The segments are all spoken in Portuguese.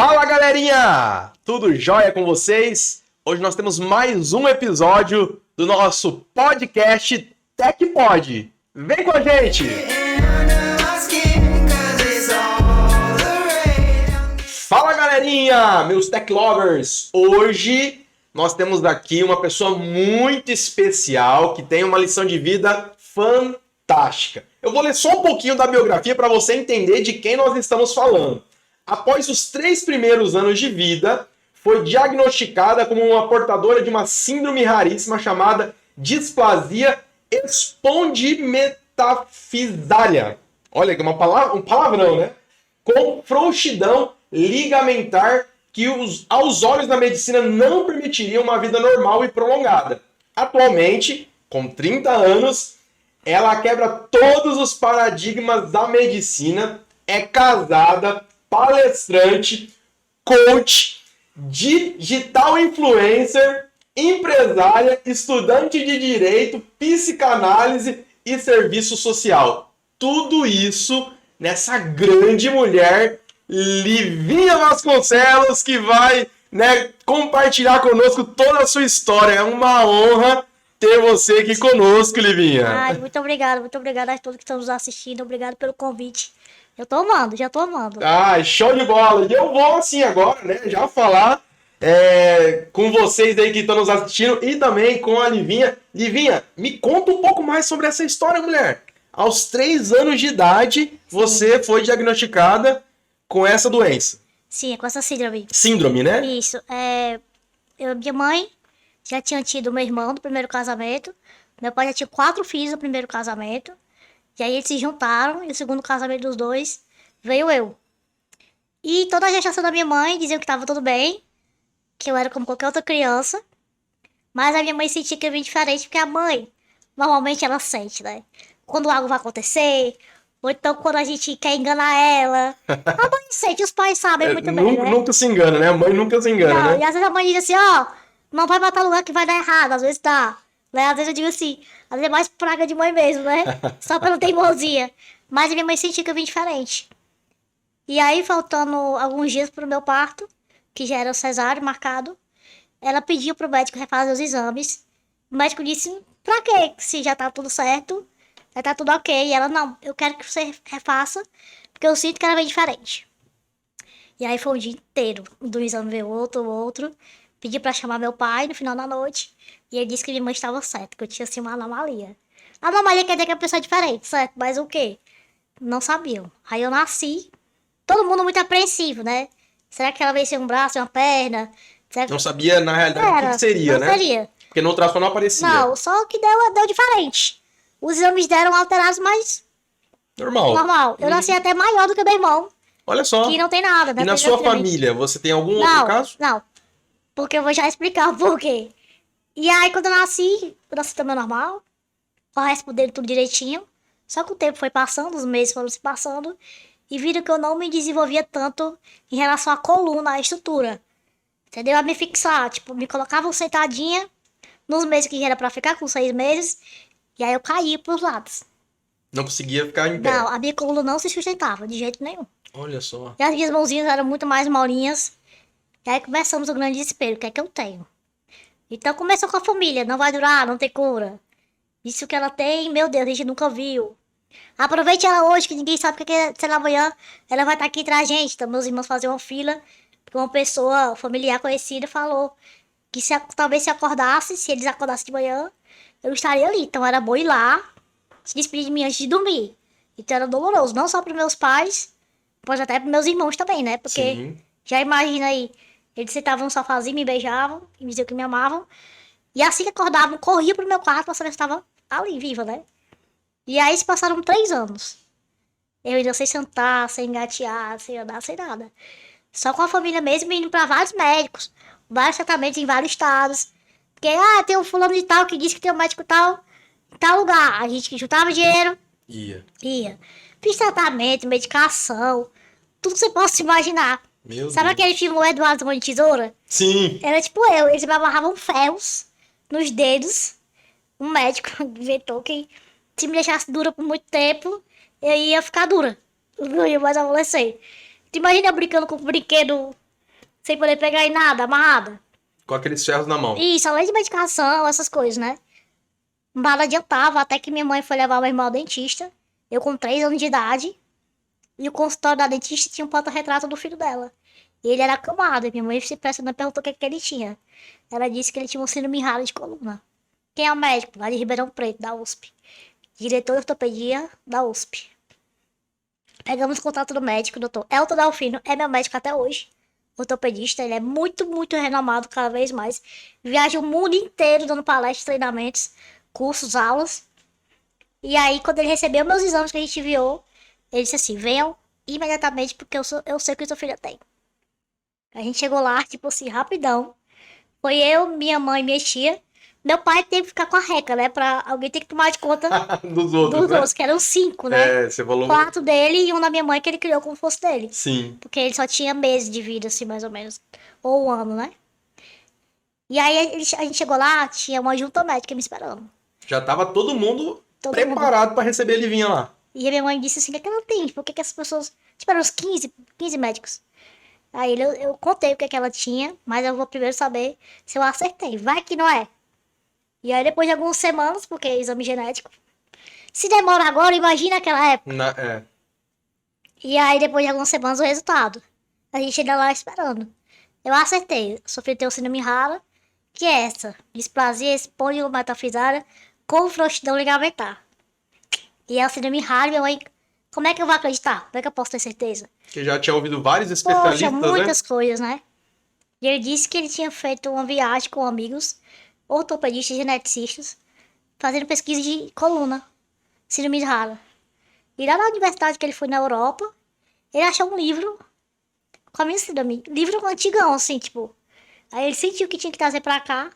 Fala galerinha! Tudo jóia com vocês? Hoje nós temos mais um episódio do nosso podcast TecPod. Vem com a gente! Fala galerinha, meus tech lovers! Hoje nós temos aqui uma pessoa muito especial que tem uma lição de vida fantástica. Eu vou ler só um pouquinho da biografia para você entender de quem nós estamos falando. Após os 3 primeiros anos de vida, foi diagnosticada como uma portadora de uma síndrome raríssima chamada displasia espondimetafisália. Olha, que um palavrão, né? Com frouxidão ligamentar que aos olhos da medicina não permitiria uma vida normal e prolongada. Atualmente, com 30 anos, ela quebra todos os paradigmas da medicina, é casada, palestrante, coach, digital influencer, empresária, estudante de direito, psicanálise e serviço social. Tudo isso nessa grande mulher, Livinha Vasconcelos, que vai, compartilhar conosco toda a sua história. É uma honra ter você aqui conosco, Livinha. Ai, muito obrigada a todos que estão nos assistindo. Obrigado pelo convite. Já tô amando. Ah, show de bola. E eu vou assim agora, já falar com vocês aí que estão nos assistindo e também com a Livinha. Livinha, me conta um pouco mais sobre essa história, mulher. Aos 3 anos de idade, você foi diagnosticada com essa doença. Sim, é com essa síndrome. Síndrome, né? Isso. Minha mãe já tinha tido meu irmão do primeiro casamento. Meu pai já tinha 4 filhos no primeiro casamento. E aí eles se juntaram, e o segundo casamento dos dois veio eu. E toda a gestação da minha mãe diziam que estava tudo bem, que eu era como qualquer outra criança. Mas a minha mãe sentia que eu vim diferente, porque a mãe, normalmente ela sente, né? Quando algo vai acontecer, ou então quando a gente quer enganar ela. A mãe sente, os pais sabem muito bem, né? Nunca se engana, né? A mãe nunca se engana, Não, né? e às vezes a mãe diz assim, não vai matar lugar que vai dar errado, às vezes dá. Né? Às vezes eu digo assim, às vezes é mais praga de mãe mesmo, né? Só pela teimosia. Mas a minha mãe sentia que eu vim diferente. E aí, faltando alguns dias pro meu parto, que já era o cesárea marcado, ela pediu pro médico refazer os exames. O médico disse, pra quê? Se já tá tudo certo, já tá tudo ok. E ela, não, eu quero que você refaça, porque eu sinto que ela vem diferente. E aí foi um dia inteiro. Do exame veio outro. Pedi pra chamar meu pai no final da noite. E ele disse que minha mãe estava certa, que eu tinha assim uma anomalia. Anomalia quer dizer que a pessoa é diferente, certo? Mas o quê? Não sabiam. Aí eu nasci, todo mundo muito apreensivo, né? Será que ela veio sem um braço e uma perna? Não sabia, na realidade, o que seria, não né? Seria. Porque no ultrassom não aparecia. Não, só que deu diferente. Os exames deram alterados, mas normal. Eu nasci até maior do que meu irmão. Olha só. Que não tem nada, né? E na sua família, você tem algum outro caso? Não. Porque eu vou já explicar o porquê. E aí, quando eu nasci também normal. O resto dele tudo direitinho. Só que o tempo foi passando, os meses foram se passando. E viram que eu não me desenvolvia tanto em relação à coluna, à estrutura. Entendeu? A me fixar. Tipo, me colocavam sentadinha nos meses que era pra ficar, com 6 meses. E aí eu caía pros lados. Não conseguia ficar em pé? Não, a minha coluna não se sustentava, de jeito nenhum. Olha só. E as minhas mãozinhas eram muito mais molinhas. E aí começamos o grande desespero. O que é que eu tenho? Então começou com a família. Não vai durar, não tem cura. Isso que ela tem, meu Deus, a gente nunca viu. Aproveite ela hoje, que ninguém sabe o que é, sei lá, amanhã ela vai estar aqui entre a gente. Então meus irmãos faziam uma fila. Porque uma pessoa familiar conhecida falou que talvez se acordasse, se eles acordassem de manhã, eu estaria ali. Então era bom ir lá, se despedir de mim antes de dormir. Então era doloroso, não só para meus pais, mas até para meus irmãos também, né? Porque Sim. Já imagina aí, eles sentavam no sofazinho, me beijavam, e me diziam que me amavam. E assim que acordavam, corria pro meu quarto pra saber se estava ali, viva, né? E aí se passaram 3 anos. Eu ainda sem sentar, sem engatear, sem andar, sem nada. Só com a família mesmo, indo pra vários médicos, vários tratamentos em vários estados. Porque, tem um fulano de tal que disse que tem um médico tal, em tal lugar. A gente juntava dinheiro. Ia. Fiz tratamento, medicação, tudo que você possa imaginar. Sabe aquele filme O Eduardo Mão de Tesoura? Sim. Era tipo eles me amarravam ferros nos dedos. Um médico inventou que se me deixasse dura por muito tempo, eu ia ficar dura. Eu não ia mais amolecer. Tu imagina eu brincando com um brinquedo sem poder pegar em nada, amarrada. Com aqueles ferros na mão. Isso, além de medicação, essas coisas, né? Nada adiantava, até que minha mãe foi levar meu irmão ao dentista. Eu com 3 anos de idade. E o consultório da dentista tinha um porta-retrato do filho dela. E ele era acamado. E minha mãe se impressionou e perguntou o que ele tinha. Ela disse que ele tinha um síndrome raro de coluna. Quem é o médico? Lá de Ribeirão Preto, da USP. Diretor de ortopedia da USP. Pegamos o contato do médico, o doutor Elton Dalfino. É meu médico até hoje. Ortopedista. Ele é muito, muito renomado cada vez mais. Viaja o mundo inteiro dando palestras, treinamentos, cursos, aulas. E aí, quando ele recebeu meus exames que a gente enviou, ele disse assim, venham imediatamente porque eu sei o que sua filha tem. A gente chegou lá, tipo assim, rapidão. Foi eu, minha mãe e minha tia. Meu pai teve que ficar com a reca, né? Pra alguém ter que tomar de conta Dos outros, dos né? outros, que eram 5, né? É, você falou... 4 dele e um da minha mãe que ele criou como fosse dele. Sim. Porque ele só tinha meses de vida, assim, mais ou menos. Ou 1 ano, né? E aí a gente chegou lá, tinha uma junta médica me esperando. Já tava todo mundo Todo preparado pra receber ele vinha lá. E a minha mãe disse assim, o que ela tem? Por que essas pessoas... Tipo, eram uns 15 médicos. Aí eu contei o que ela tinha, mas eu vou primeiro saber se eu acertei. Vai que não é. E aí depois de algumas semanas, porque é exame genético. Se demora agora, imagina aquela época. É. E aí depois de algumas semanas o resultado. A gente ainda lá esperando. Eu acertei. Sofri ter o síndrome rara, que é essa. Displasia espondilometafisária com frouxidão ligamentar. E é o síndrome rara, minha mãe... Como é que eu vou acreditar? Como é que eu posso ter certeza? Que já tinha ouvido vários Poxa, especialistas, muitas né? coisas, né? E ele disse que ele tinha feito uma viagem com amigos, ortopedistas e geneticistas, fazendo pesquisa de coluna, síndrome rara. E lá na universidade que ele foi na Europa, ele achou um livro com a minha síndrome. Livro antigão, assim, tipo. Aí ele sentiu que tinha que trazer pra cá.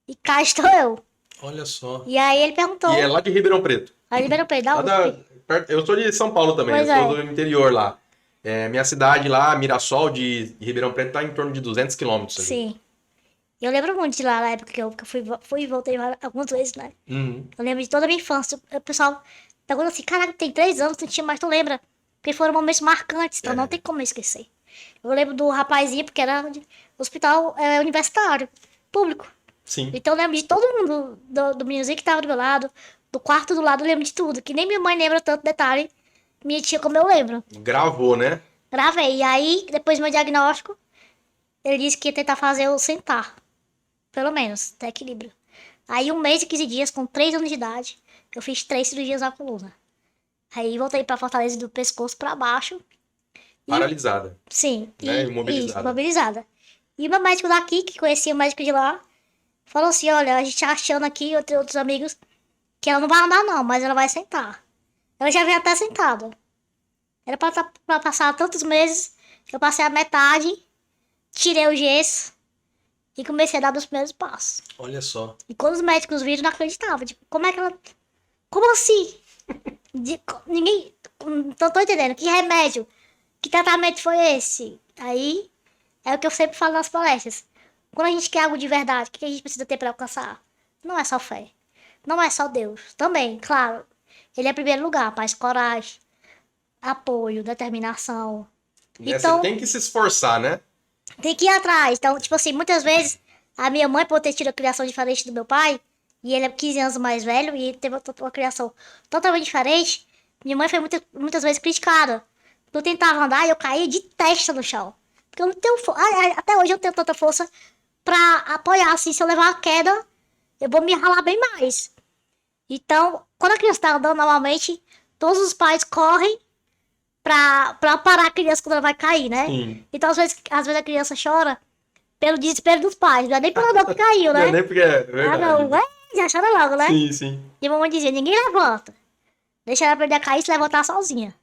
E cá estou eu. Olha só. E aí ele perguntou. E é lá de Ribeirão Preto. Aí liberou pra ele, dá Eu sou de São Paulo também, Pois eu sou é. do interior lá. Minha cidade lá, Mirassol, de Ribeirão Preto, tá em torno de 200 quilômetros. ali. Sim. Eu lembro muito de lá, na época que eu fui e voltei algumas vezes, né? Uhum. Eu lembro de toda a minha infância. O pessoal pergunta assim, caraca, tem 3 anos, tu não tinha mais, tu lembra? Porque foram momentos marcantes, então não tem como eu esquecer. Eu lembro do rapazinho, porque era de hospital universitário, público. Sim. Então eu lembro de todo mundo, do meninozinho que tava do meu lado, do quarto do lado, eu lembro de tudo. Que nem minha mãe lembra tanto detalhe, minha tia como eu lembro. Gravou, né? Gravei. E aí, depois do meu diagnóstico, ele disse que ia tentar fazer eu sentar. Pelo menos, ter equilíbrio. Aí 1 mês e 15 dias, com 3 anos de idade, eu fiz 3 cirurgias na coluna. Aí voltei pra Fortaleza do pescoço pra baixo. E, Paralisada. sim. Né? E, Imobilizada. isso, imobilizada. E o meu médico daqui, que conhecia o médico de lá, falou assim, olha, a gente tá achando aqui, outros amigos, que ela não vai andar não, mas ela vai sentar. Ela já veio até sentada. Era pra passar tantos meses, eu passei a metade, tirei o gesso e comecei a dar meus primeiros passos. Olha só. E quando os médicos viram, não acreditavam. Tipo, como é que ela... Como assim? Ninguém... Não tô entendendo. Que remédio? Que tratamento foi esse? Aí, é o que eu sempre falo nas palestras. Quando a gente quer algo de verdade, o que a gente precisa ter pra alcançar? Não é só fé. Não é só Deus. Também, claro. Ele é primeiro lugar, mas coragem, apoio, determinação. Né? Então, Você tem que se esforçar, né? tem que ir atrás. Então, tipo assim, muitas vezes a minha mãe, por ter tido a criação diferente do meu pai, e ele é 15 anos mais velho, e teve uma criação totalmente diferente, minha mãe foi muitas vezes criticada. Eu tentava andar e eu caía de testa no chão. Porque eu não tenho força. Até hoje eu não tenho tanta força pra apoiar. Assim, se eu levar uma queda, eu vou me ralar bem mais. Então, quando a criança tá andando normalmente, todos os pais correm pra parar a criança quando ela vai cair, né? Sim. Então, às vezes a criança chora pelo desespero dos pais. Não é nem pela dor que caiu, né? Não é nem porque é Ah, verdade. não. Já chora logo, né? Sim, sim. E a mamãe dizia, ninguém levanta. Deixa ela aprender a cair e se levantar sozinha.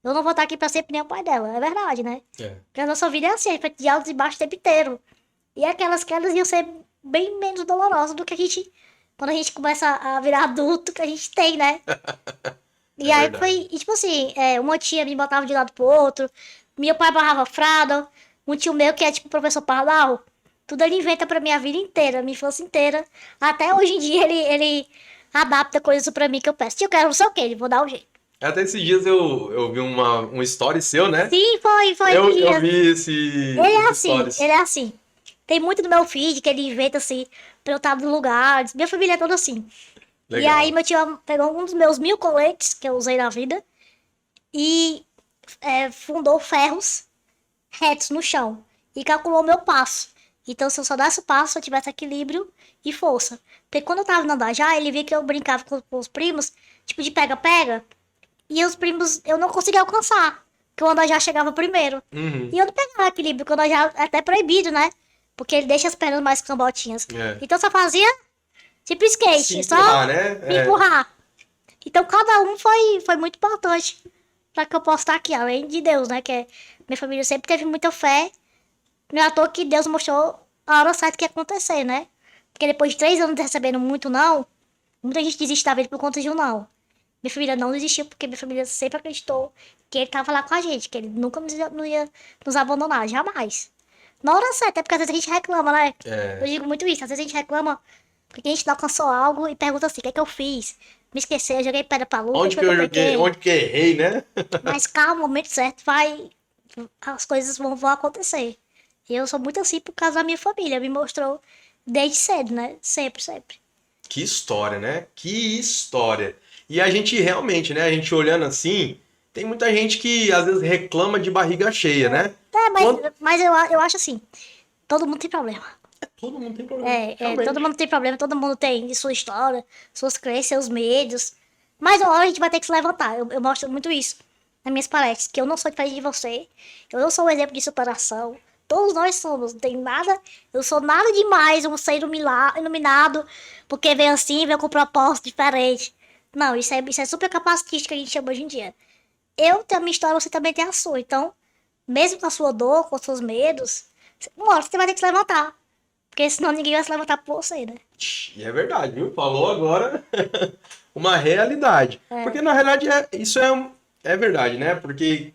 Eu não vou estar aqui pra sempre nem o pai dela. É verdade, né? Porque a nossa vida é assim, a gente vai de altos e baixos o tempo inteiro. E aquelas quedas iam ser bem menos dolorosas do que a gente... Quando a gente começa a virar adulto, que a gente tem, né? E aí verdade. foi... E tipo assim, uma tia me botava de lado pro outro. Meu pai barrava fralda. Um tio meu, que é tipo o professor Pardal. Tudo ele inventa pra minha vida inteira, minha infância inteira. Até hoje em dia ele adapta coisas pra mim que eu peço. Tio, eu quero não sei o que, ele vou dar um jeito. Até esses dias eu vi um story seu, né? Sim, foi Eu dia. vi esse stories. Ele é assim. Tem muito do meu feed que ele inventa assim, pra eu estar nos lugares. Minha família é toda assim. E Legal. aí meu tio pegou um dos meus 1000 coletes que eu usei na vida e fundou ferros retos no chão. E calculou meu passo. Então, se eu só desse o passo, eu tivesse equilíbrio e força. Porque quando eu tava no Andajá, ele via que eu brincava com os primos, tipo de pega-pega. E os primos, eu não conseguia alcançar. Porque o Andajá chegava primeiro. Uhum. E eu não pegava equilíbrio, porque o Andajá é até proibido, né? Porque ele deixa as pernas mais cambotinhas. É. Então, só fazia tipo skate. Se só empurrar, né? me empurrar. Então, cada um foi muito importante para que eu possa estar aqui. Além de Deus, né? Que minha família sempre teve muita fé. Não é à toa que Deus mostrou a hora certa que ia acontecer, né? Porque depois de 3 anos de recebendo muito não, muita gente desiste da vida por conta de um não. Minha família não desistiu porque minha família sempre acreditou que ele tava lá com a gente, que ele nunca não ia nos abandonar, jamais. Na hora certa, é porque às vezes a gente reclama, né? Eu digo muito isso, às vezes a gente reclama porque a gente não alcançou algo e pergunta assim, o que é que eu fiz? Me esqueci, eu joguei pedra pra lua, Onde que eu joguei? Onde que eu errei, né? Mas calma, o momento certo as coisas vão acontecer. E eu sou muito assim por causa da minha família. Me mostrou desde cedo, né? Sempre, sempre. Que história, né? Que história. E a gente realmente, né? A gente olhando assim, tem muita gente que às vezes reclama de barriga cheia, né? Mas eu acho assim, todo mundo tem problema. Todo mundo tem problema. Todo mundo tem problema, todo mundo tem sua história, suas crenças, seus medos. Mas uma hora a gente vai ter que se levantar. Eu mostro muito isso nas minhas palestras, que eu não sou diferente de você. Eu não sou um exemplo de superação. Todos nós somos, não tem nada, eu sou nada demais, um ser iluminado, porque vem assim, vem com um propósito diferente. Não, isso é super capacitístico que a gente chama hoje em dia. Eu tenho a minha história, você também tem a sua. Então, mesmo com a sua dor, com os seus medos, uma hora você vai ter que se levantar. Porque senão ninguém vai se levantar por você, né? E é verdade, viu? Falou agora uma realidade. Porque na realidade isso é verdade, né? Porque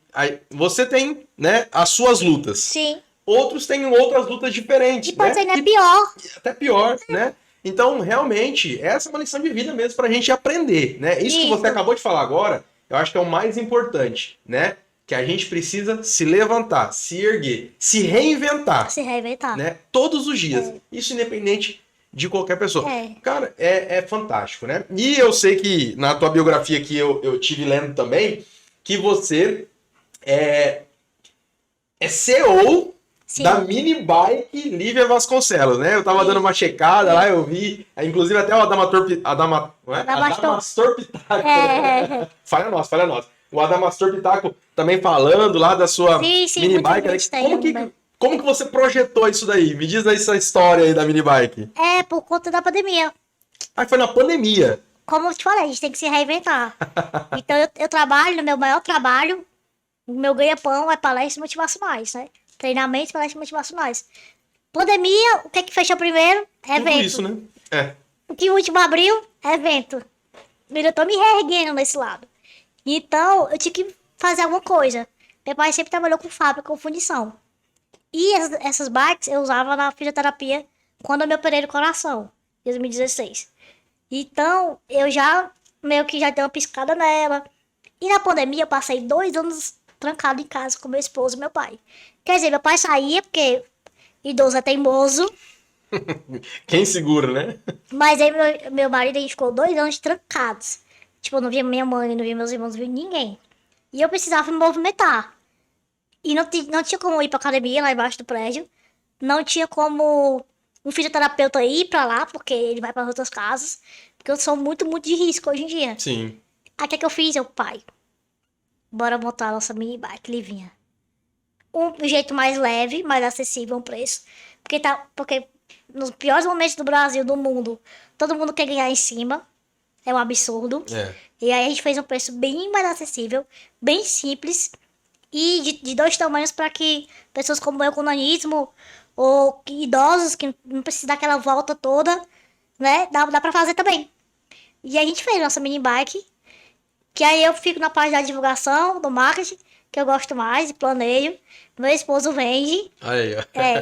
você tem, né, as suas lutas. Sim. Outros têm outras lutas diferentes, E pode né? ser ainda pior. Até pior, né? Então, realmente, essa é uma lição de vida mesmo pra gente aprender, né? Isso que você acabou de falar agora, eu acho que é o mais importante, né? Que a gente precisa se levantar, se erguer, se reinventar. Se reinventar. Né? Todos os dias. Isso independente de qualquer pessoa. Cara, é fantástico, né? E eu sei que na tua biografia que eu tive lendo também, que você é CEO Sim. da mini bike Lívia Vasconcelos, né? Eu tava dando uma checada lá, eu vi, inclusive até o Adamastor Pitaco. Falha nossa. O Adamastor Pitaco também falando lá da sua mini bike. Como que você projetou isso daí? Me diz aí essa história aí da mini bike. É, por conta da pandemia. Ah, foi na pandemia. Como eu te falei, a gente tem que se reinventar. Então eu trabalho, no meu maior trabalho, o meu ganha-pão é palestras motivacionais, né? Treinamentos, palestras motivacionais. Pandemia, o que é que fechou primeiro? Evento. Tudo isso, né? O que o último abriu? Evento. Eu tô me reerguendo nesse lado. Então, eu tinha que fazer alguma coisa. Meu pai sempre trabalhou com fábrica, com fundição. E essas bikes eu usava na fisioterapia quando eu me operei do coração, em 2016. Então, eu já meio que já dei uma piscada nela. E na pandemia eu passei 2 anos trancado em casa com meu esposo e meu pai. Quer dizer, meu pai saía porque idoso é teimoso. Quem segura, né? Mas aí meu marido, a gente ficou 2 anos trancados. Tipo, eu não via minha mãe, não via meus irmãos, não via ninguém. E eu precisava me movimentar. E não tinha como ir pra academia lá embaixo do prédio. Não tinha como um fisioterapeuta ir pra lá, porque ele vai para outras casas. Porque eu sou muito, muito de risco hoje em dia. Sim. Aí o que eu fiz? Pai, bora montar a nossa mini bike, Livinha. Um jeito mais leve, mais acessível, um preço. Porque nos piores momentos do Brasil, do mundo, todo mundo quer ganhar em cima. É um absurdo. E aí a gente fez um preço bem mais acessível, bem simples. E de 2 tamanhos para que pessoas como eu com nanismo ou idosos que não precisam daquela volta toda, né? Dá pra fazer também. E a gente fez nossa mini bike, que aí eu fico na parte da divulgação, do marketing, que eu gosto mais, e planejo. Meu esposo vende. Aí, ó.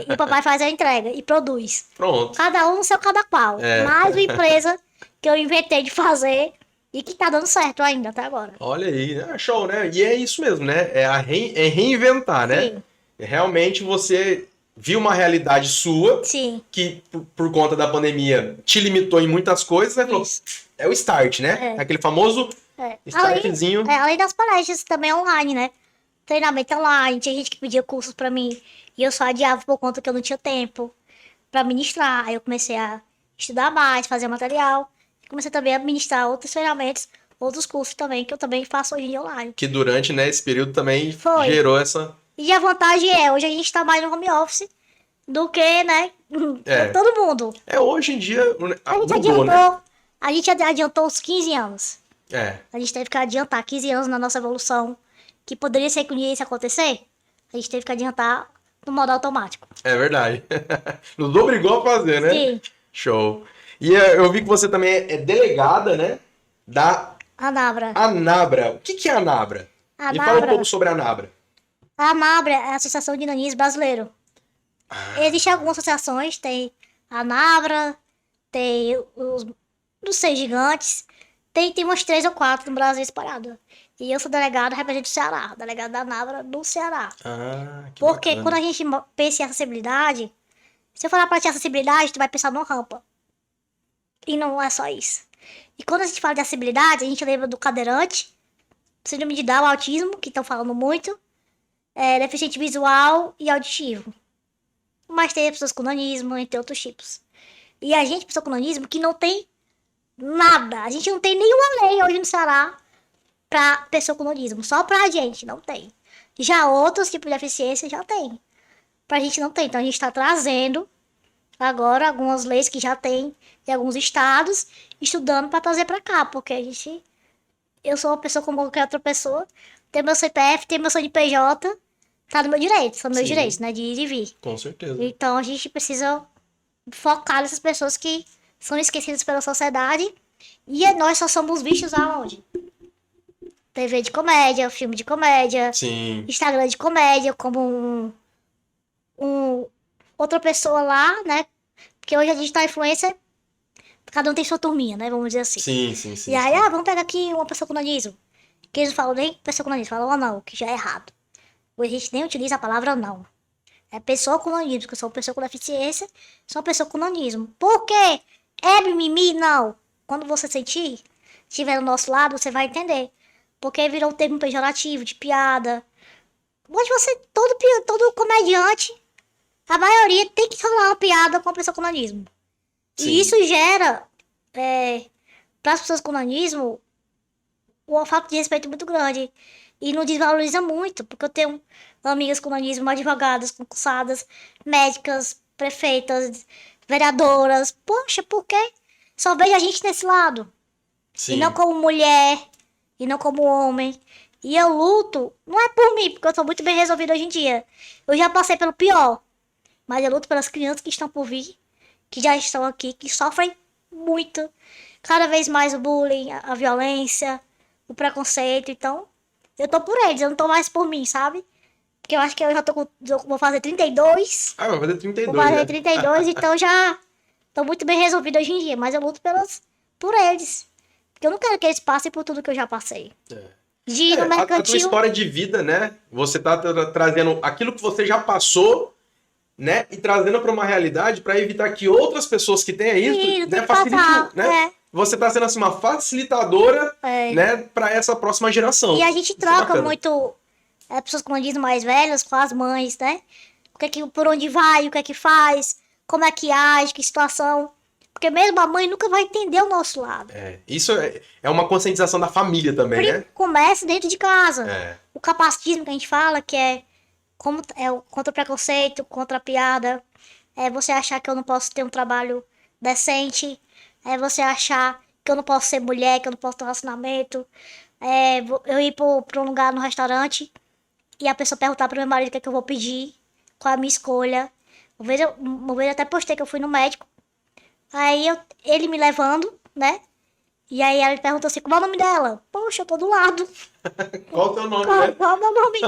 E o papai faz a entrega e produz. Pronto. Cada um no seu cada qual. Mais uma empresa que eu inventei de fazer E que tá dando certo ainda até agora. Olha aí, né? Show, né? E é isso mesmo, né? É reinventar, né? Sim. Realmente você viu uma realidade sua Sim. que, por conta da pandemia, te limitou em muitas coisas, né? Falou, Isso. é o start, né? É. Aquele famoso startzinho. Além das palestras também online, né? Treinamento online, tinha gente que pedia cursos pra mim e eu só adiava por conta que eu não tinha tempo pra ministrar. Aí eu comecei a estudar mais, fazer material. E comecei também a ministrar outros treinamentos, outros cursos também, que eu também faço hoje em dia online. Que durante, né, esse período também Foi. gerou essa. E a vantagem é, hoje a gente tá mais no home office do que, né, É. todo mundo. Hoje em dia A gente mudou, né? adiantou, a gente adiantou uns 15 anos. É. A gente teve que adiantar 15 anos na nossa evolução, que poderia ser que um dia isso acontecer. A gente teve que adiantar no modo automático. É verdade. Nos obrigou a fazer, né? Sim. Show. E eu vi que você também é delegada, né? Da Anabra. Anabra. O que é a Anabra? Me fala um pouco sobre a Anabra. A Anabra é a Associação de Nanismo Brasileiro. Existem algumas associações, tem a Anabra, tem os dos Seis Gigantes, tem umas 3 ou 4 no Brasil espalhadas. E eu sou delegada, represento o Ceará, delegada da Anabra do Ceará. Que Porque bacana. quando a gente pensa em acessibilidade, se eu falar pra ti acessibilidade, tu vai pensar numa rampa. E não é só isso. E quando a gente fala de acessibilidade, a gente lembra do cadeirante, síndrome de Down, autismo, que estão falando muito, deficiente visual e auditivo. Mas tem pessoas com nanismo, entre outros tipos. E a gente, pessoa com nanismo, que não tem nada. A gente não tem nenhuma lei hoje no Ceará pra pessoa com nanismo. Só pra gente, não tem. Já outros tipos de deficiência já tem. Pra gente não tem. Então a gente tá trazendo agora algumas leis que já tem em alguns estados, estudando pra trazer pra cá. Porque a gente... Eu sou uma pessoa como qualquer outra pessoa. Tenho meu CPF, tenho meu CNPJ. Tá no meu direito. São meus Sim. direitos, né? De ir e vir. Com certeza. Então a gente precisa focar nessas pessoas que são esquecidas pela sociedade. E nós só somos vistos aonde? TV de comédia, filme de comédia, Sim. Instagram de comédia, como outra pessoa lá, né? Porque hoje a gente tá influencer, cada um tem sua turminha, né? Vamos dizer assim. Sim. E aí, vamos pegar aqui uma pessoa com nanismo. Que eles não falam nem pessoa com nanismo, falam anão, que já é errado. Hoje a gente nem utiliza a palavra anão. É pessoa com nanismo, porque eu sou uma pessoa com deficiência, sou uma pessoa com nanismo. Por quê? É mimimi? Não. Quando você sentir, estiver do nosso lado, você vai entender. Porque virou um termo pejorativo, de piada. Mas você, todo comediante, a maioria tem que falar uma piada com a pessoa com nanismo. Sim. E isso gera, para as pessoas com nanismo, um falta de respeito muito grande. E não desvaloriza muito, porque eu tenho amigas com nanismo, advogadas, concursadas, médicas, prefeitas, vereadoras. Poxa, por quê? Só vejo a gente nesse lado. Sim. E não como mulher, e não como homem. E eu luto, não é por mim, porque eu sou muito bem resolvida hoje em dia. Eu já passei pelo pior. Mas eu luto pelas crianças que estão por vir, que já estão aqui, que sofrem muito. Cada vez mais o bullying, a violência, o preconceito. Então, eu tô por eles, eu não tô mais por mim, sabe? Porque eu acho que eu já vou fazer 32. Vai fazer 32, Vou fazer né? 32, então já tô muito bem resolvida hoje em dia. Mas eu luto por eles. Porque eu não quero que eles passem por tudo que eu já passei. De ir no A tua mercantil. história de vida, né? Você tá trazendo aquilo que você já passou, né? E trazendo para uma realidade para evitar que outras pessoas que tenham isso, Sim, não tem né? que Facilite, passar, né? Você tá sendo assim uma facilitadora, né? Para essa próxima geração. E a gente Isso é troca bacana. muito pessoas com nanismo mais velhas com as mães, né? Por onde vai, o que é que faz, como é que age, que situação. Porque mesmo a mãe nunca vai entender o nosso lado. Isso é uma conscientização da família também, né? Começa dentro de casa. É. O capacitismo que a gente fala, que é contra o preconceito, contra a piada. É você achar que eu não posso ter um trabalho decente. É você achar que eu não posso ser mulher, que eu não posso ter um relacionamento. Eu ir pra um lugar no restaurante e a pessoa perguntar pro meu marido o que é que eu vou pedir, qual é a minha escolha. Uma vez eu até postei que eu fui no médico. Aí ele me levando, né? E aí ela perguntou assim, qual é o nome dela? Poxa, eu tô do lado. Qual o teu nome, né? Qual é o meu nome?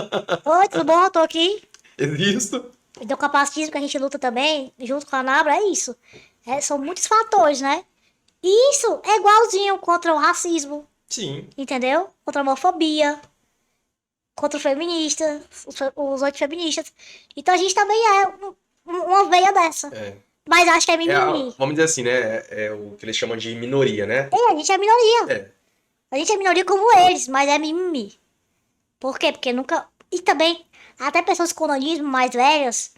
Oi, tudo bom? Eu tô aqui. Existo. Então o capacitismo que a gente luta também, junto com a Anabra, é isso. São muitos fatores, né? E isso é igualzinho contra o racismo. Sim. Entendeu? Contra a homofobia, contra o feminista, os antifeministas. Então a gente também é uma veia dessa. É. Mas acho que é mimimi. Vamos dizer assim, né? É o que eles chamam de minoria, né? A gente é minoria. É. A gente é minoria como eles, mas é mimimi. Por quê? Porque nunca... E também, até pessoas com nanismo mais velhas,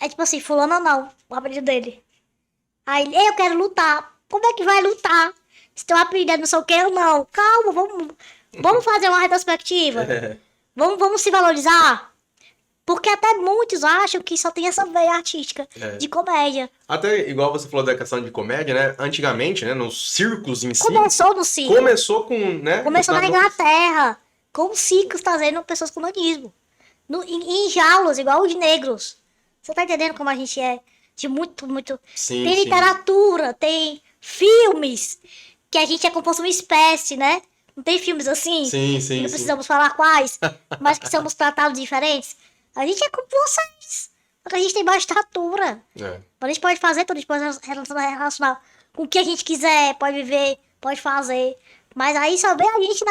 é tipo assim, fulano não, o apelido dele. Aí ele, eu quero lutar. Como é que vai lutar? Se teu apelido é não sei o que, eu não. Calma, vamos fazer uma retrospectiva. Vamos se valorizar. Porque até muitos acham que só tem essa veia artística de comédia. Até igual você falou da questão de comédia, né? Antigamente, né? Nos círculos em si. Começou no circo. Começou com, né? Começou na Inglaterra. Com circos trazendo pessoas com nanismo. Em jaulas, igual os negros. Você tá entendendo como a gente é? De muito. Sim, tem literatura, tem filmes. Que a gente é como se fosse uma espécie, né? Não tem filmes assim? Sim. Que não precisamos falar quais. Mas que somos tratados diferentes. A gente é como vocês. Só que a gente tem baixa estatura. A gente pode fazer tudo, a gente pode relacionar com o que a gente quiser, pode viver, pode fazer. Mas aí só vê a gente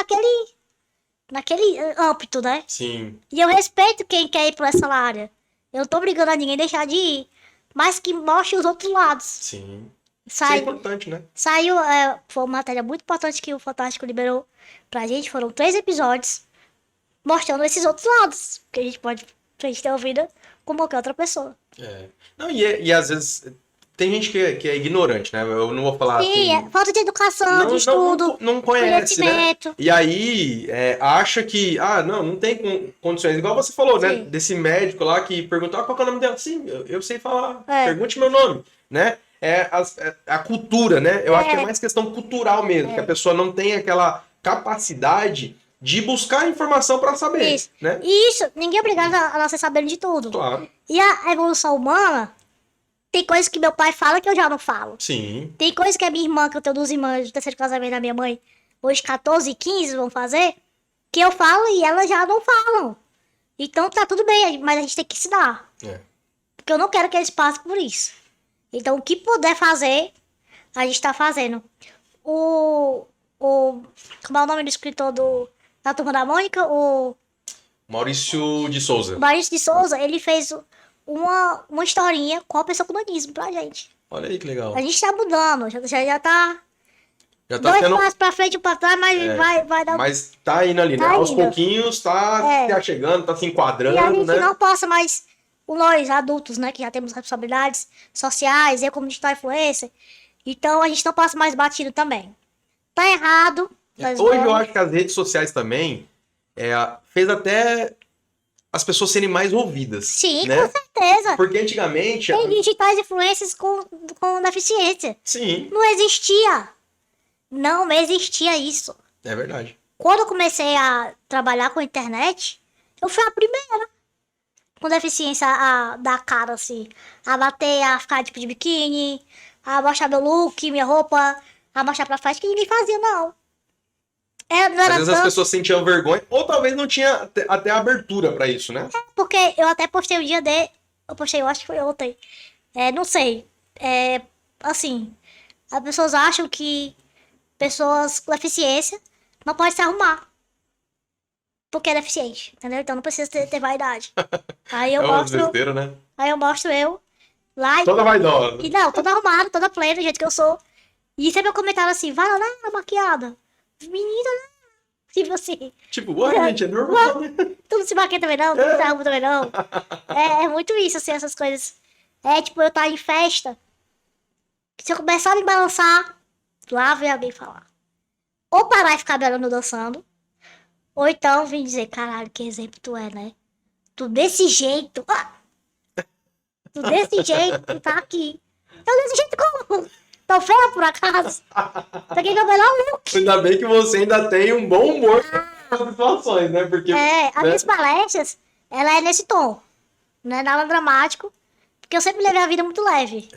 naquele âmbito, né? Sim. E eu respeito quem quer ir por essa área. Eu não tô brigando a ninguém deixar de ir. Mas que mostre os outros lados. Sim. Isso é importante, né? Saiu, foi uma matéria muito importante que o Fantástico liberou pra gente. Foram 3 episódios mostrando esses outros lados. Que a gente pode ter uma vida como qualquer outra pessoa. Não, e às vezes tem gente que é ignorante, né? Eu não vou falar Sim, assim... falta de educação, de estudo, não conhece, né? conhecimento. E aí acha que, não tem condições. Igual você falou, né? Desse médico lá que perguntou qual que é o nome dela. Sim, eu sei falar. Pergunte meu nome, né? A cultura, né? Eu acho que é mais questão cultural mesmo, que a pessoa não tem aquela capacidade de buscar informação para saber. Isso. Né? Isso, ninguém é obrigado a nascer sabendo de tudo. Claro. E a evolução humana, tem coisas que meu pai fala que eu já não falo. Sim. Tem coisas que a minha irmã, que eu tenho 2 irmãs do terceiro casamento da minha mãe, hoje 14 e 15 vão fazer, que eu falo e elas já não falam. Então tá tudo bem, mas a gente tem que ensinar. Porque eu não quero que eles passem por isso. Então o que puder fazer, a gente tá fazendo. Como é o nome do escritor da Turma da Mônica? O Maurício de Souza. Maurício de Souza, ele fez uma historinha com a pessoa com nanismo pra gente. Olha aí que legal. A gente tá mudando, já tá... Já tá 2 tendo... passos pra frente e pra trás, mas vai dar... Mas tá indo ali, né? Aos pouquinhos tá se chegando, tá se enquadrando, e a gente né? não possa mais... Nós, adultos, né, que já temos responsabilidades sociais, eu como digital influencer, então a gente não passa mais batido também. Tá errado. Hoje eu acho que as redes sociais também fez até as pessoas serem mais ouvidas. Sim, né? com certeza. Porque antigamente... Tem digitais influencers com deficiência. Sim. Não existia. Não existia isso. É verdade. Quando eu comecei a trabalhar com a internet, eu fui a primeira com deficiência a dar cara, assim. A bater, a ficar tipo de biquíni, a mostrar meu look, minha roupa, a mostrar pra frente, que ninguém fazia, não. Não era Às vezes as pessoas sentiam vergonha, ou talvez não tinha até abertura pra isso, né? Porque eu até postei um dia eu postei, eu acho que foi ontem. Não sei. Assim, as pessoas acham que pessoas com deficiência não podem se arrumar. Porque é deficiente, entendeu? Então não precisa ter vaidade. Aí eu mostro... besteira, né? Aí eu mostro eu lá Toda vaidosa. E não, toda arrumada, toda plena, do jeito que eu sou. E sempre eu comentava assim, vai lá, maquiada. Menina, né? Tipo assim. Tipo, ué, gente, é normal, né? Tu não se maquia também não, tu não se arruma também não. É muito isso, assim, essas coisas. Tipo, eu estar em festa. Se eu começar a me balançar, lá vem alguém falar. Ou parar e ficar me olhando dançando. Ou então vim dizer, caralho, que exemplo tu é, né? Tu desse jeito. Tu desse jeito, tu tá aqui. Eu desse jeito como? Tô feia por acaso? Peguei meu melhor look. Ainda bem que você ainda tem um bom humor nas situações, né? Porque, as minhas palestras, ela é nesse tom. Não é nada dramático. Porque eu sempre levei a vida muito leve.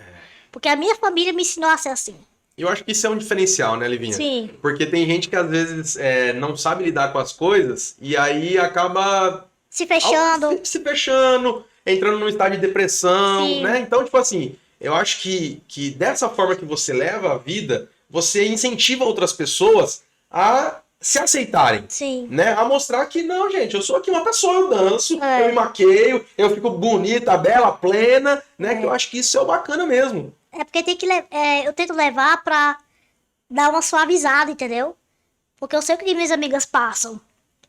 Porque a minha família me ensinou a ser assim. Eu acho que isso é um diferencial, né, Livinha? Sim. Porque tem gente que às vezes não sabe lidar com as coisas e aí acaba... Se fechando. Se fechando, entrando num estado de depressão, Sim. né? Então, tipo assim, eu acho que dessa forma que você leva a vida, você incentiva outras pessoas a se aceitarem. Sim. Né? A mostrar que não, gente, eu sou aqui uma pessoa, eu danço, É. eu me maqueio, eu fico bonita, bela, plena, né? Que eu acho que isso é o bacana mesmo. É porque tem que eu tento levar pra dar uma suavizada, entendeu? Porque eu sei o que minhas amigas passam.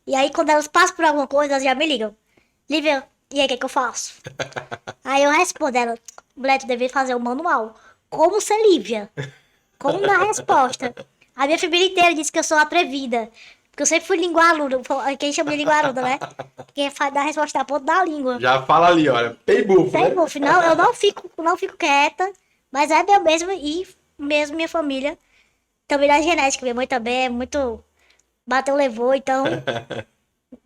E aí, quando elas passam por alguma coisa, elas já me ligam. Lívia, e aí, o que é que eu faço? Aí eu respondo ela, mulher, tu deveria fazer um manual. Como ser Lívia? Como dar resposta? A minha família inteira disse que eu sou atrevida. Porque eu sempre fui linguaruda. Quem chama de linguaruda, né? Quem dá a resposta na ponta da língua. Já fala ali, olha, pay buff, né? Sem buff. Não, eu não fico quieta. Mas é meu mesmo e mesmo minha família. Também da genética. Minha mãe também é muito... Bateu, levou, então...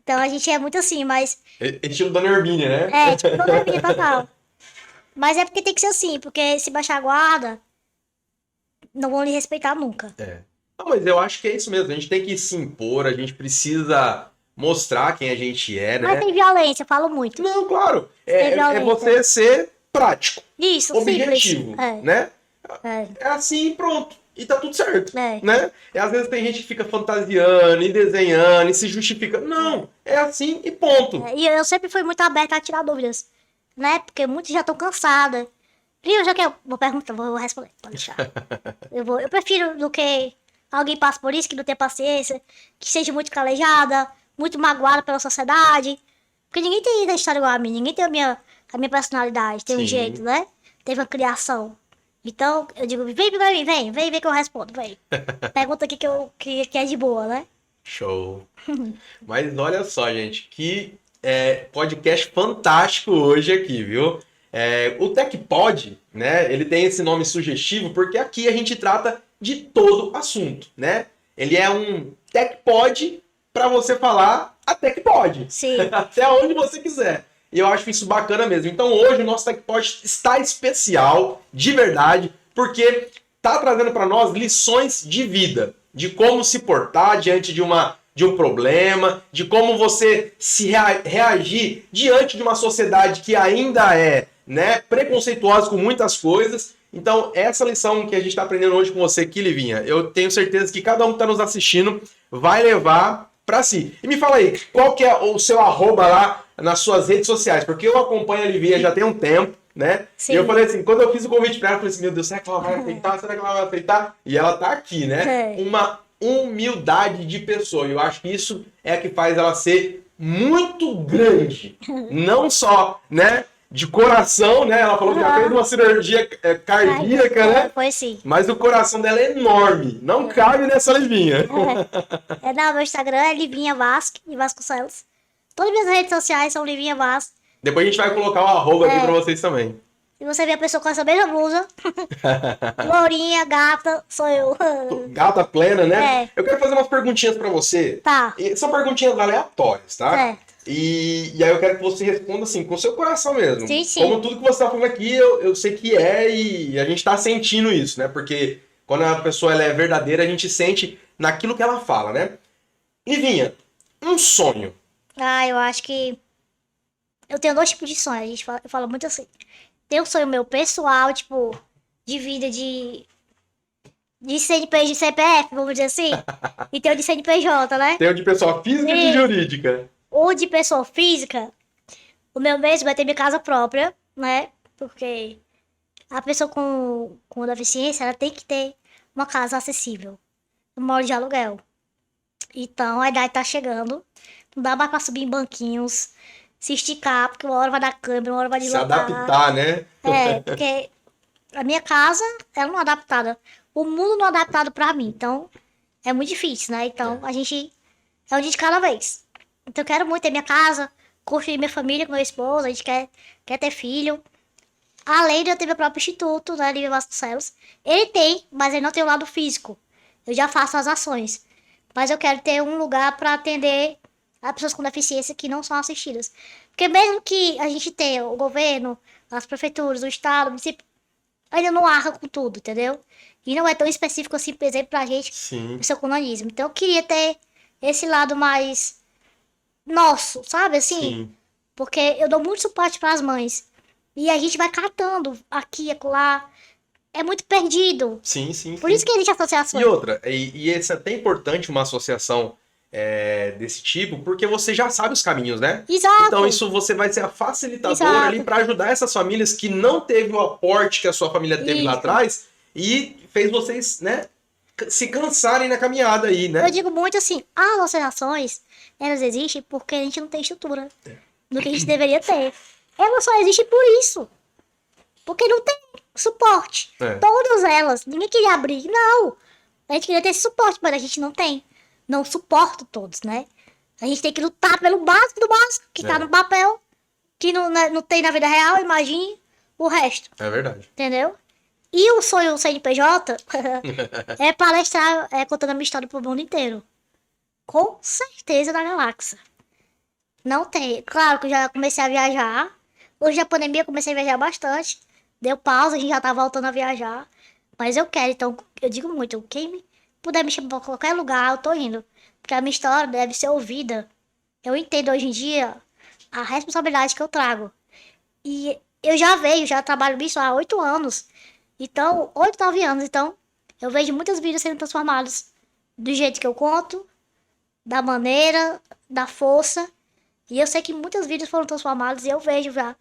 Então a gente é muito assim, mas... Estilo Dona Hermínia, né? É, tipo, toda a minha total. Mas é porque tem que ser assim, porque se baixar a guarda, não vão lhe respeitar nunca. É. Não, mas eu acho que é isso mesmo. A gente tem que se impor, a gente precisa mostrar quem a gente é, né? Mas tem violência, eu falo muito. Não, claro. Tem É violência. você ser prático, Isso, objetivo, simples. né? É. É assim e pronto. E tá tudo certo, É. né? E às vezes tem gente que fica fantasiando e desenhando e se justifica. Não, é assim e ponto. E eu sempre fui muito aberta a tirar dúvidas, né? Porque muitos já estão cansadas. Viu, já que eu vou perguntar, vou responder, pode deixar. Eu prefiro do que alguém passe por isso, que não tenha paciência, que seja muito calejada, muito magoada pela sociedade. Porque ninguém tem a história igual a mim, ninguém tem a minha personalidade, tem um Sim. jeito, né? Teve uma criação. Então, eu digo, vem pra mim, vem que eu respondo, vem. Pergunta aqui que é de boa, né? Show. Mas olha só, gente, que podcast fantástico hoje aqui, viu? O TechPod, né? Ele tem esse nome sugestivo porque aqui a gente trata de todo assunto, né? Ele é um TechPod para você falar até que pode. Sim. Até onde você quiser. E eu acho isso bacana mesmo. Então hoje o nosso TechPod está especial, de verdade, porque tá trazendo para nós lições de vida, de como se portar diante de um problema, de como você se reagir diante de uma sociedade que ainda é, né, preconceituosa com muitas coisas. Então, essa lição que a gente está aprendendo hoje com você aqui, Livinha, eu tenho certeza que cada um que está nos assistindo vai levar para si. E me fala aí, qual que é o seu arroba lá nas suas redes sociais? Porque eu acompanho a Livinha já tem um tempo, né? Sim. E eu falei assim, quando eu fiz o convite para ela, eu falei assim, meu Deus, será que ela vai aceitar? Será que ela vai aceitar? E ela tá aqui, né? É. Uma humildade de pessoa. E eu acho que isso é que faz ela ser muito grande. Não só, né? De coração, né? Ela falou que já fez uma cirurgia cardíaca, né? Foi sim. Mas o coração dela é enorme. Não cabe nessa Livinha. Não, meu Instagram é Livinha Vasque, de Vasconcelos. Todas as minhas redes sociais são Livinha Vasque. Depois a gente vai colocar o arroba aqui pra vocês também. Se você ver a pessoa com essa mesma blusa, lourinha, gata, sou eu. Gata plena, né? É. Eu quero fazer umas perguntinhas pra você. Tá. E são perguntinhas aleatórias, tá? Certo. E aí eu quero que você responda assim, com o seu coração mesmo. Sim, sim. Como tudo que você tá falando aqui, eu sei que é e a gente tá sentindo isso, né? Porque quando a pessoa ela é verdadeira, a gente sente naquilo que ela fala, né? Livinha, um sonho. Eu acho que eu tenho 2 tipos de sonho, eu falo muito assim. Tem um sonho meu pessoal, tipo, de vida de CNPJ, de CPF, vamos dizer assim. E tem o de CNPJ, né? Tem o de pessoa física e de Sim. jurídica. O de pessoa física, o meu mesmo é ter minha casa própria, né? Porque a pessoa com deficiência, ela tem que ter uma casa acessível. Eu moro de aluguel. Então, a idade tá chegando. Não dá mais pra subir em banquinhos, se esticar, porque uma hora vai dar câimbra, uma hora vai Se deslocar. adaptar, né? Porque a minha casa, ela não é adaptada. O mundo não é adaptado pra mim. Então, é muito difícil, né? Então, a gente é um dia de cada vez. Então, eu quero muito ter minha casa, construir minha família com meu esposo, a gente quer ter filho. Além de eu ter meu próprio instituto, né, Lívia Vasconcelos. Ele tem, mas ele não tem o lado físico. Eu já faço as ações. Mas eu quero ter um lugar para atender as pessoas com deficiência que não são assistidas. Porque mesmo que a gente tenha o governo, as prefeituras, o estado, o município, ainda não arca com tudo, entendeu? E não é tão específico assim, por exemplo, pra gente, Sim. o seu comunismo. Então eu queria ter esse lado mais nosso, sabe, assim? Sim. Porque eu dou muito suporte pras mães. E a gente vai catando aqui e acolá. é muito perdido. Sim, sim, Por sim. isso que existe associações. E outra, e é até importante uma associação desse tipo, porque você já sabe os caminhos, né? Exato. Então isso você vai ser a facilitadora Exato. ali para ajudar essas famílias que não teve o aporte que a sua família teve lá Isso. atrás e fez vocês, né, se cansarem na caminhada aí, né? Eu digo muito assim, as associações, elas existem porque a gente não tem estrutura do que a gente deveria ter. Elas só existem por isso. Porque não tem suporte. É. Todas elas. Ninguém queria abrir. Não. A gente queria ter esse suporte, mas a gente não tem. Não suporta todos, né? A gente tem que lutar pelo básico do básico, que tá no papel, que não tem na vida real, imagine o resto. É verdade. Entendeu? E o sonho do CNPJ é palestrar, contando a minha história pro mundo inteiro. Com certeza na galáxia. Não tem. Claro que eu já comecei a viajar. Hoje na pandemia eu comecei a viajar bastante. Deu pausa, a gente já tá voltando a viajar. Mas eu quero, então, eu digo muito, quem puder me chamar pra qualquer lugar, eu tô indo. Porque a minha história deve ser ouvida. Eu entendo hoje em dia a responsabilidade que eu trago. E eu já trabalho nisso há 8 anos. Então, 8, 9 anos. Então, eu vejo muitas vidas sendo transformadas do jeito que eu conto, da maneira, da força. E eu sei que muitas vidas foram transformadas e eu vejo já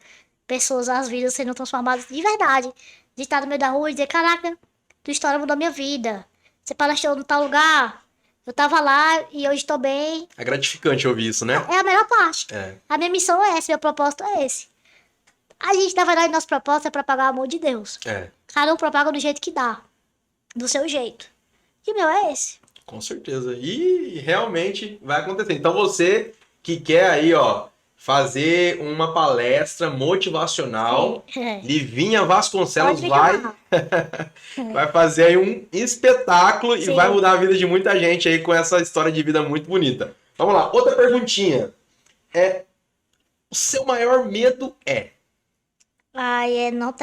pessoas, as vidas sendo transformadas de verdade. De estar no meio da rua e dizer, caraca, tua história mudou minha vida. Você palestrou no tal lugar, eu tava lá e hoje estou bem. É gratificante ouvir isso, né? É a melhor parte. É. A minha missão é essa, meu propósito é esse. A gente, na verdade, nosso propósito é propagar o amor de Deus. É, Cada um propaga do jeito que dá. Do seu jeito. E o meu é esse. com certeza. E realmente vai acontecer. Então você que quer aí, ó, fazer uma palestra motivacional, É. Livinha Vasconcelos Pode me vai, chamar. vai fazer aí um espetáculo e Sim. vai mudar a vida de muita gente aí com essa história de vida muito bonita. Vamos lá, outra perguntinha. O seu maior medo é? Ai, não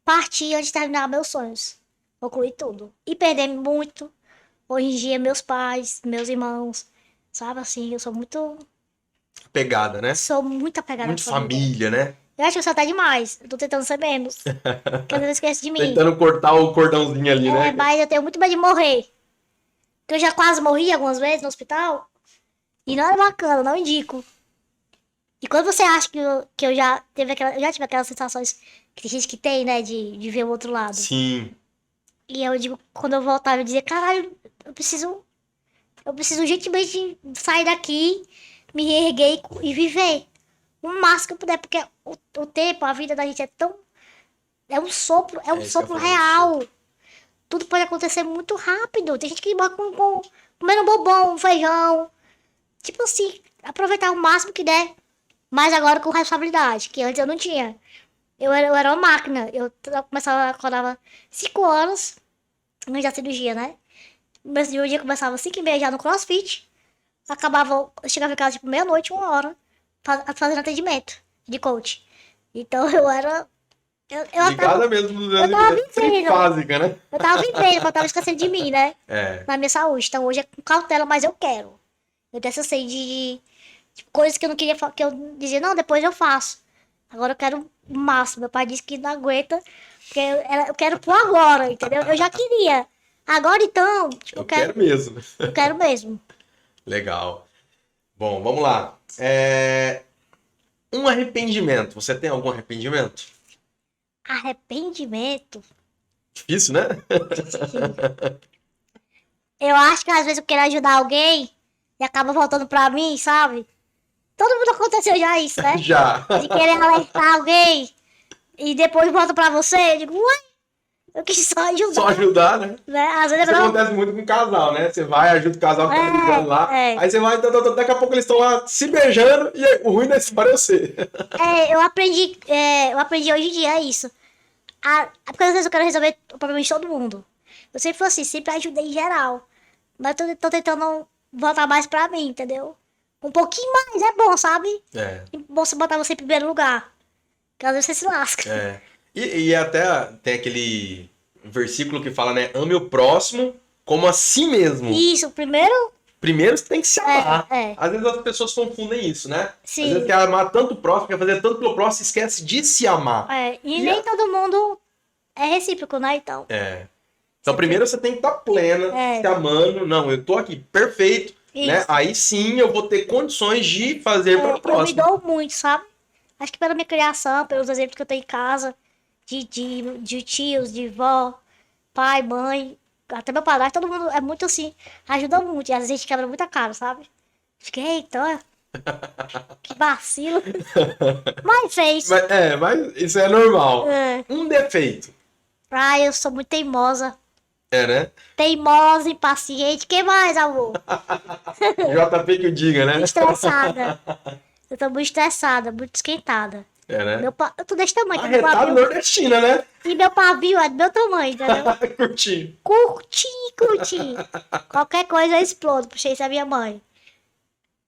partir antes de terminar meus sonhos. Concluir tudo. E perder muito. Hoje em dia, meus pais, meus irmãos. Sabe assim, eu sou muito. Pegada, né? Sou muito apegada Muito à família. família, né? Eu acho que eu sou até demais. Eu tô tentando ser menos. Porque às vezes eu esqueço de mim. Tentando cortar o cordãozinho ali, né? Mas eu tenho muito medo de morrer. Porque eu já quase morri algumas vezes no hospital. E não é bacana, não indico. E quando você acha que eu já tive aquelas sensações que tem gente que tem, né? De ver o outro lado. Sim. E eu digo, quando eu voltava, eu dizia, caralho, eu preciso urgentemente sair daqui, me reerguer e viver o máximo que eu puder, porque o tempo, a vida da gente é tão. É um sopro isso que eu sopro falei, real. Tudo pode acontecer muito rápido. Tem gente que morre comendo um bobão, um feijão. Tipo assim, aproveitar o máximo que der. Mas agora com responsabilidade, que antes eu não tinha. Eu era uma máquina. Eu acordava 5 horas antes da cirurgia, né? Meu cirurgia começava 5h30 já no CrossFit. Eu chegava em casa tipo meia-noite, 1h, fazendo atendimento de coach. Então eu era. Ligada mesmo eu tava vivendo. trifásica, né? Eu tava vivendo, eu tava esquecendo de mim, né? É. Na minha saúde. Então hoje é com cautela, mas eu quero. Eu dessa sei de coisas que eu não queria, que eu dizia, não, depois eu faço. Agora eu quero o máximo. Meu pai disse que não aguenta, porque eu quero por agora, entendeu? Eu já queria. Agora então, tipo, Eu quero mesmo. eu quero mesmo. Legal. Bom, vamos lá. Um arrependimento. Você tem algum arrependimento? Arrependimento? Difícil, né? Eu acho que às vezes eu quero ajudar alguém e acaba voltando pra mim, sabe? Todo mundo aconteceu já isso, né? Já. De querer alertar alguém e depois volta pra você. Eu digo, ué, eu quis só ajudar. Só ajudar, né? Às vezes Isso acontece muito com casal, né? Você vai, ajuda o casal que tá brigando lá. Aí você vai, daqui a pouco eles estão lá se beijando e aí, o ruim da história é você. Eu aprendi hoje em dia isso. Porque às vezes eu quero resolver o problema de todo mundo. Eu sempre fui assim, sempre ajudei em geral. Mas tô tentando voltar mais pra mim, entendeu? Um pouquinho mais é bom, sabe? É bom você botar você em primeiro lugar. Porque às vezes você se lasca. E até tem aquele versículo que fala, né? Ame o próximo como a si mesmo. Isso, primeiro você tem que se amar. É. Às vezes as pessoas confundem isso, né? Sim. Às vezes quer amar tanto o próximo, quer fazer tanto pelo próximo, esquece de se amar. E nem todo mundo É recíproco, né? Então. É. Então, primeiro você tem que estar plena, É. se amando. Não, eu tô aqui perfeito, né? Isso. Aí sim eu vou ter condições de fazer para a Eu me próxima. dou muito, sabe? Acho que pela minha criação, pelos exemplos que eu tenho em casa, de tios, de vó, pai, mãe, até meu padrasto, todo mundo é muito assim, ajuda muito. E às vezes a gente quebra muita cara, sabe? Fiquei, eita, que vacilo. Mas fez. Mas isso é normal. É. Um defeito. Ai, eu sou muito teimosa. É, né? Teimosa, impaciente. Que mais, amor? JP que o diga, né? Estressada. Eu tô muito estressada, muito esquentada. É, né? Eu tô desse tamanho, que meu Arretada pavio. nordestina, né? E meu pavio é do meu tamanho, entendeu? Curti. Curti. Qualquer coisa eu explodo, puxei isso a minha mãe.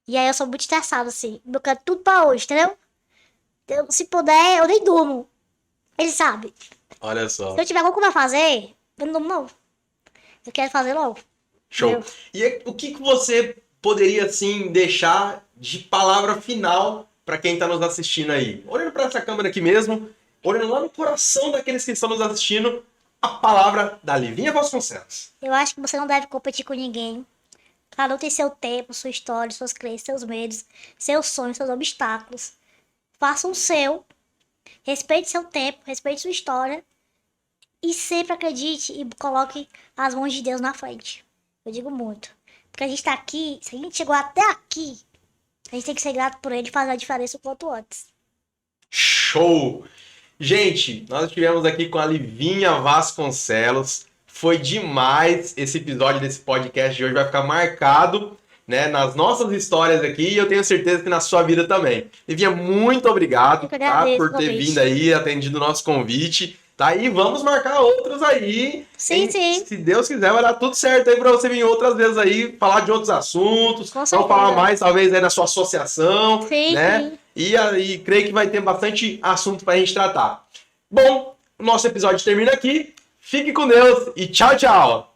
E aí eu sou muito estressada, assim. Eu quero tudo pra hoje, entendeu? Se puder, eu nem durmo. Ele sabe. Olha só. Se eu tiver alguma coisa pra fazer, eu não durmo, não. Eu quero fazer logo. Show. Meu. E o que você poderia, assim, deixar de palavra final para quem está nos assistindo aí? Olhando para essa câmera aqui mesmo, olhando lá no coração daqueles que estão nos assistindo, a palavra da Livinha Vasconcelos. Eu acho que você não deve competir com ninguém. Cada um tem seu tempo, sua história, suas crenças, seus medos, seus sonhos, seus obstáculos. Faça o seu. Respeite seu tempo, respeite sua história. E sempre acredite e coloque as mãos de Deus na frente. Eu digo muito. Porque a gente tá aqui, se a gente chegou até aqui, a gente tem que ser grato por ele e fazer a diferença o quanto antes. Show! Gente, nós estivemos aqui com a Livinha Vasconcelos. Foi demais esse episódio desse podcast de hoje. Vai ficar marcado, né, nas nossas histórias aqui e eu tenho certeza que na sua vida também. Livinha, muito obrigado, Eu que agradeço por o ter convite. vindo aí, atendido o nosso convite. Tá? E vamos marcar outros aí. Sim, sim. Se Deus quiser, vai dar tudo certo aí pra você vir outras vezes aí, falar de outros assuntos. Com Vamos certeza. falar mais, talvez, aí da sua associação, Sim, né? sim. E creio que vai ter bastante assunto pra gente tratar. Bom, o nosso episódio termina aqui. Fique com Deus e tchau, tchau!